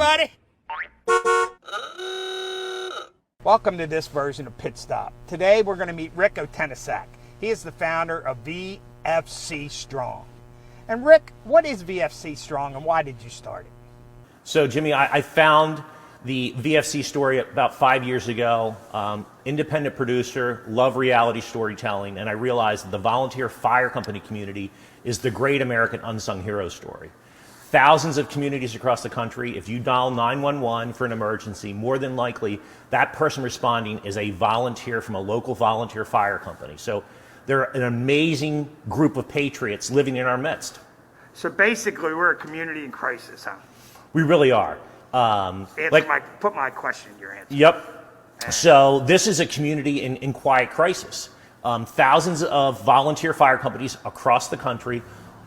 everybody. Welcome to this version of Pit Stop. Today we're going to meet Rick Otenesak. He is the founder of VFC Strong. And Rick, what is VFC Strong and why did you start it? So Jimmy, I found the VFC story about 5 years ago. Independent producer, love reality storytelling, and I realized that the volunteer fire company community is the great American unsung hero story. Thousands of communities across the country, if you dial 911 for an emergency, more than likely that person responding is a volunteer from a local volunteer fire company. So they're an amazing group of patriots living in our midst. So basically we're a community in crisis, huh? We really are. Put my question in your answer. Yep. So this is a community in quiet crisis. Thousands of volunteer fire companies across the country,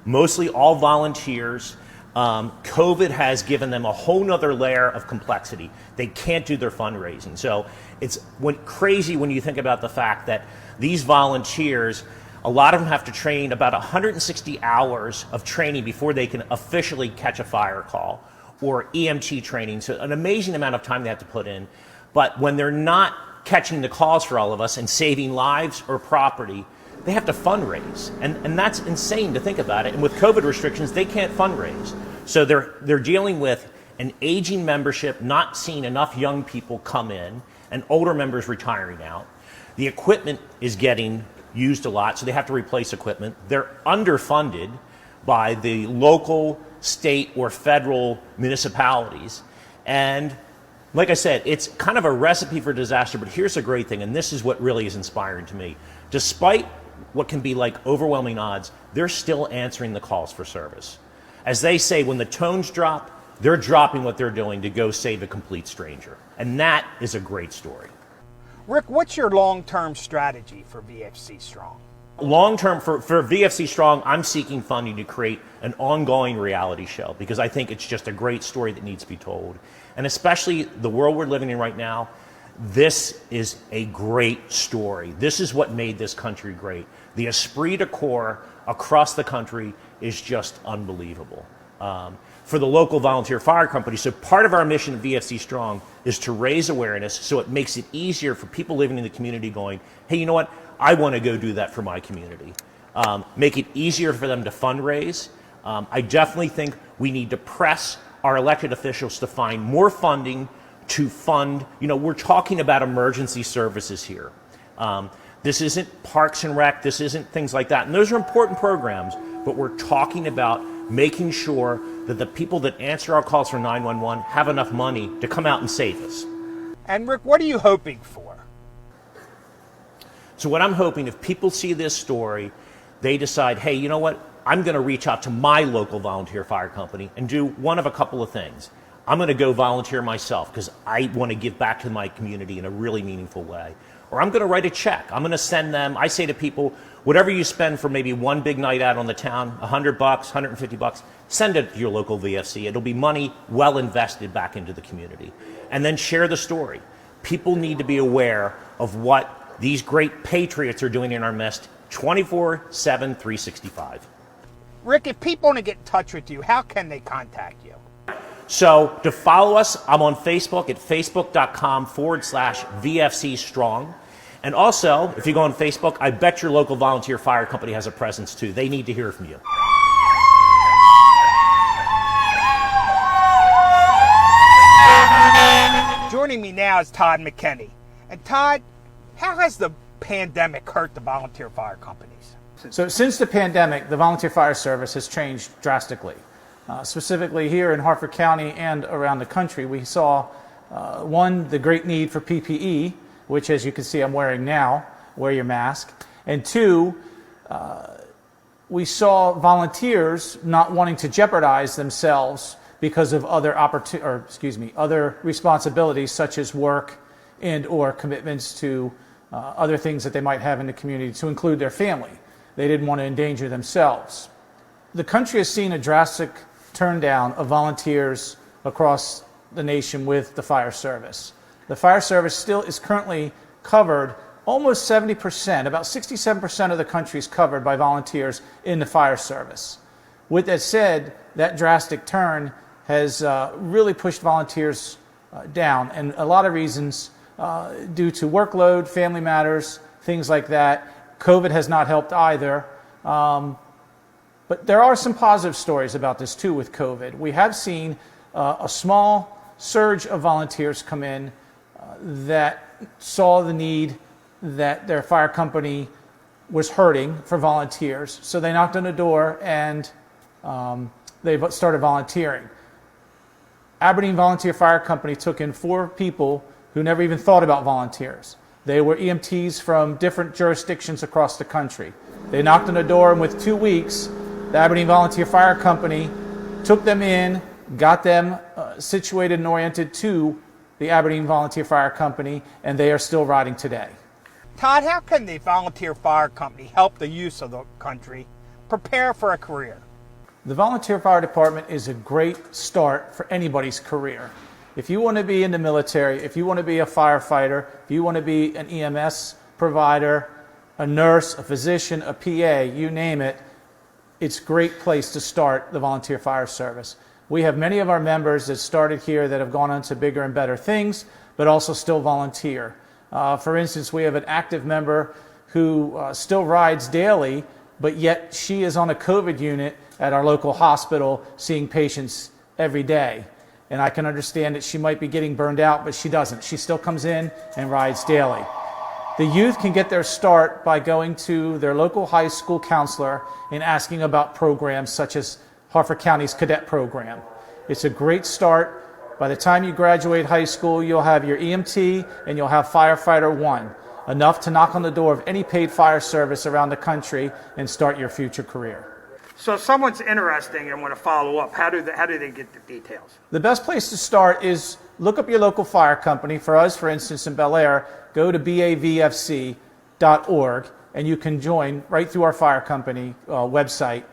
mostly all volunteers. COVID has given them a whole nother layer of complexity. They can't do their fundraising. So it's crazy when you think about the fact that these volunteers, a lot of them have to train about 160 hours of training before they can officially catch a fire call, or EMT training. So an amazing amount of time they have to put in. But when they're not catching the calls for all of us and saving lives or property, they have to fundraise, and that's insane to think about it. And with COVID restrictions, they can't fundraise. So they're dealing with an aging membership, not seeing enough young people come in, and older members retiring out. The equipment is getting used a lot, so they have to replace equipment. They're underfunded by the local, state, or federal municipalities. And like I said, it's kind of a recipe for disaster, but here's the great thing, and this is what really is inspiring to me. Despite what can be like overwhelming odds, they're still answering the calls for service. As they say, when the tones drop, they're dropping what they're doing to go save a complete stranger. And that is a great story. Rick, what's your long-term strategy for VFC Strong? Long-term, for VFC Strong, I'm seeking funding to create an ongoing reality show because I think it's just a great story that needs to be told. And especially the world we're living in right now, this is a great story. This is what made this country great. The esprit de corps across the country is just unbelievable. For the local volunteer fire company, so part of our mission at VFC Strong is to raise awareness so it makes it easier for people living in the community going, hey, you know what? I want to go do that for my community. Make it easier for them to fundraise. I definitely think we need to press our elected officials to find more funding to fund, we're talking about emergency services here. This isn't Parks and Rec, this isn't things like that. And those are important programs, but we're talking about making sure that the people that answer our calls for 911 have enough money to come out and save us. And Rick, what are you hoping for? So what I'm hoping, if people see this story, they decide, hey, you know what? I'm going to reach out to my local volunteer fire company and do one of a couple of things. I'm going to go volunteer myself because I want to give back to my community in a really meaningful way. Or I'm going to write a check. I'm going to send them, I say to people, whatever you spend for maybe one big night out on the town, $100, $150, send it to your local VFC. It'll be money well invested back into the community. And then share the story. People need to be aware of what these great patriots are doing in our midst 24/7, 365. Rick, if people want to get in touch with you, how can they contact you? So to follow us, I'm on Facebook at facebook.com/VFC Strong. And also, if you go on Facebook, I bet your local volunteer fire company has a presence too. They need to hear from you. Joining me now is Todd McKinney. And Todd, how has the pandemic hurt the volunteer fire companies? So since the pandemic, the volunteer fire service has changed drastically. Specifically here in Harford County and around the country, we saw, one, the great need for PPE, which as you can see I'm wearing now, wear your mask. And two, we saw volunteers not wanting to jeopardize themselves because of other other responsibilities such as work and or commitments to other things that they might have in the community, to include their family. They didn't want to endanger themselves. The country has seen a drastic turn down of volunteers across the nation with the fire service. The fire service still is currently covered almost 70%, about 67% of the country is covered by volunteers in the fire service. With that said, that drastic turn has really pushed volunteers down, and a lot of reasons due to workload, family matters, things like that. COVID has not helped either. But there are some positive stories about this too with COVID. We have seen a small surge of volunteers come in that saw the need that their fire company was hurting for volunteers. So they knocked on the door and they started volunteering. Aberdeen Volunteer Fire Company took in 4 people who never even thought about volunteers. They were EMTs from different jurisdictions across the country. They knocked on the door, and with 2 weeks, the Aberdeen Volunteer Fire Company took them in, got them situated and oriented to the Aberdeen Volunteer Fire Company, and they are still riding today. Todd, how can the Volunteer Fire Company help the youth of the country prepare for a career? The Volunteer Fire Department is a great start for anybody's career. If you want to be in the military, if you want to be a firefighter, if you want to be an EMS provider, a nurse, a physician, a PA, you name it, it's a great place to start the Volunteer Fire Service. We have many of our members that started here that have gone on to bigger and better things, but also still volunteer. For instance, we have an active member who still rides daily, but yet she is on a COVID unit at our local hospital seeing patients every day. And I can understand that she might be getting burned out, but she doesn't. She still comes in and rides daily. The youth can get their start by going to their local high school counselor and asking about programs such as Harford County's cadet program. It's a great start. By the time you graduate high school, you'll have your EMT and you'll have Firefighter 1, enough to knock on the door of any paid fire service around the country and start your future career. So if someone's interested and want to follow up, how do they get the details? The best place to start is look up your local fire company. For us, for instance, in Bel Air, go to bavfc.org and you can join right through our fire company website.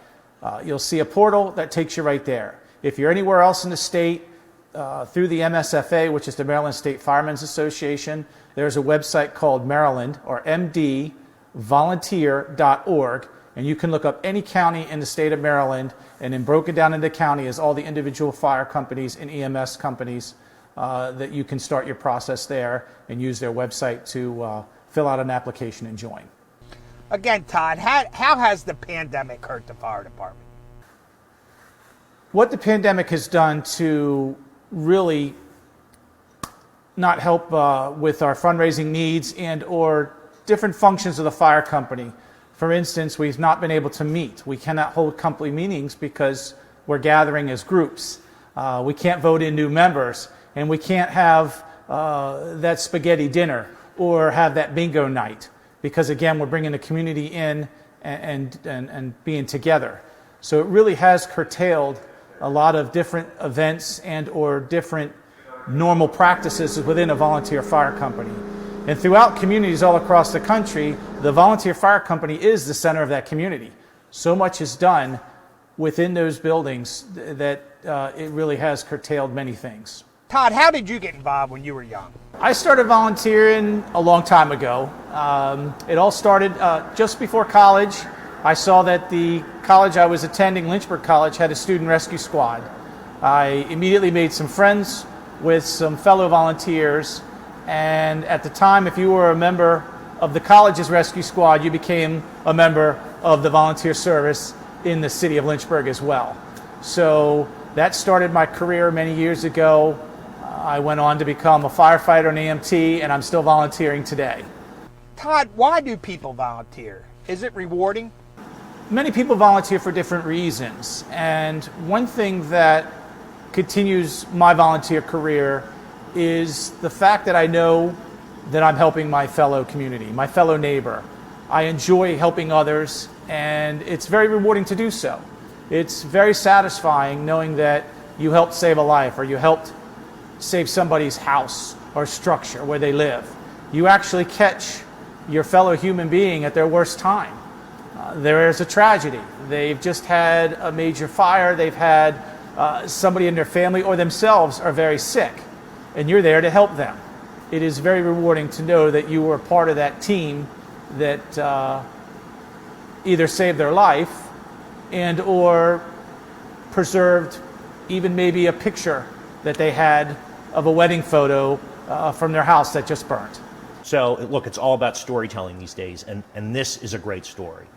You'll see a portal that takes you right there. If you're anywhere else in the state, through the MSFA, which is the Maryland State Firemen's Association, there's a website called Maryland, or mdvolunteer.org, and you can look up any county in the state of Maryland, and then broken down into county is all the individual fire companies and EMS companies that you can start your process there and use their website to fill out an application and join. Again, Todd, how has the pandemic hurt the fire department? What the pandemic has done to really not help with our fundraising needs and or different functions of the fire company. For instance, we've not been able to meet. We cannot hold company meetings because we're gathering as groups. We can't vote in new members, and we can't have that spaghetti dinner or have that bingo night because, again, we're bringing the community in and being together. So it really has curtailed a lot of different events and or different normal practices within a volunteer fire company. And throughout communities all across the country, the volunteer fire company is the center of that community. So much is done within those buildings that it really has curtailed many things. Todd, how did you get involved when you were young? I started volunteering a long time ago. It all started just before college. I saw that the college I was attending, Lynchburg College, had a student rescue squad. I immediately made some friends with some fellow volunteers, and at the time, if you were a member of the college's rescue squad, you became a member of the volunteer service in the city of Lynchburg as well. So that started my career many years ago. I went on to become a firefighter and EMT, and I'm still volunteering today. Todd, why do people volunteer? Is it rewarding? Many people volunteer for different reasons, and one thing that continues my volunteer career is the fact that I know that I'm helping my fellow community, my fellow neighbor. I enjoy helping others, and it's very rewarding to do so. It's very satisfying knowing that you helped save a life or you helped save somebody's house or structure where they live. You actually catch your fellow human being at their worst time. There is a tragedy. They've just had a major fire. They've had somebody in their family or themselves are very sick, and you're there to help them. It is very rewarding to know that you were part of that team that either saved their life and or preserved even maybe a picture that they had of a wedding photo from their house that just burnt. So look, it's all about storytelling these days, and this is a great story.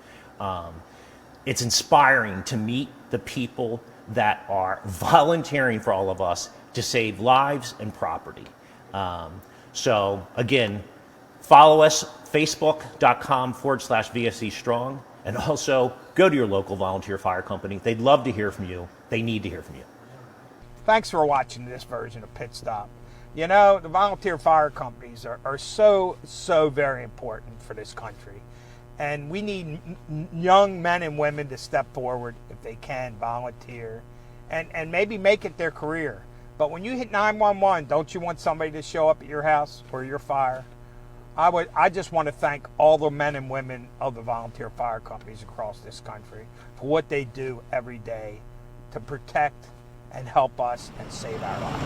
It's inspiring to meet the people that are volunteering for all of us to save lives and property. So again, follow us, facebook.com/VFC Strong, and also go to your local volunteer fire company. They'd love to hear from you. They need to hear from you. Thanks for watching this version of Pit Stop. You know, the volunteer fire companies are so very important for this country. And we need young men and women to step forward if they can, volunteer, and maybe make it their career. But when you hit 911, don't you want somebody to show up at your house or your fire? I just want to thank all the men and women of the volunteer fire companies across this country for what they do every day to protect and help us and save our lives.